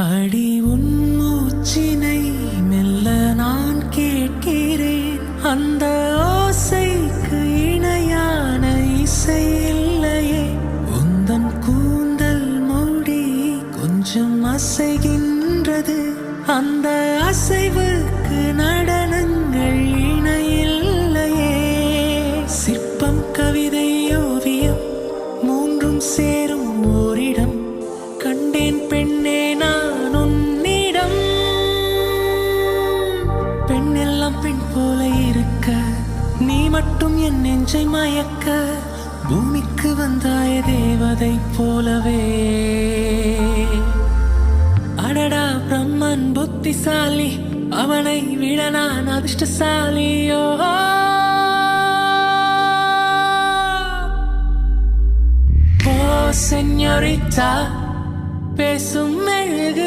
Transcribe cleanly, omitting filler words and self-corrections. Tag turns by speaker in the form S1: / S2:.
S1: அடி உன் மூச்சினை மெல்ல நான் கேட்கிறேன். அந்த ஓசைக்கு இணையான இசை இல்லையே. உந்தன் கூந்தல் மூடி கொஞ்சம் அசைகின்றது. அந்த அசைவுக்கு நடனங்கள் இணையில்லையே. சிற்பம், கவிதை, ஓவியம் மூன்றும் சேரும் ஓரிடம் கண்டேன் பெண்ணே நான் உன்னிடம். பெண்ணெல்லாம் பெண் போல இருக்க, நீ மட்டும் என் நெஞ்சை மயக்க. பூமிக்கு வந்தாய தேவதை போலவே. அடடா பிரம்மன் புத்திசாலி, அவனை விட நான் அதிர்ஷ்டசாலியோ. ஓ செஞோரிட்டா, பேசும் மெழுகு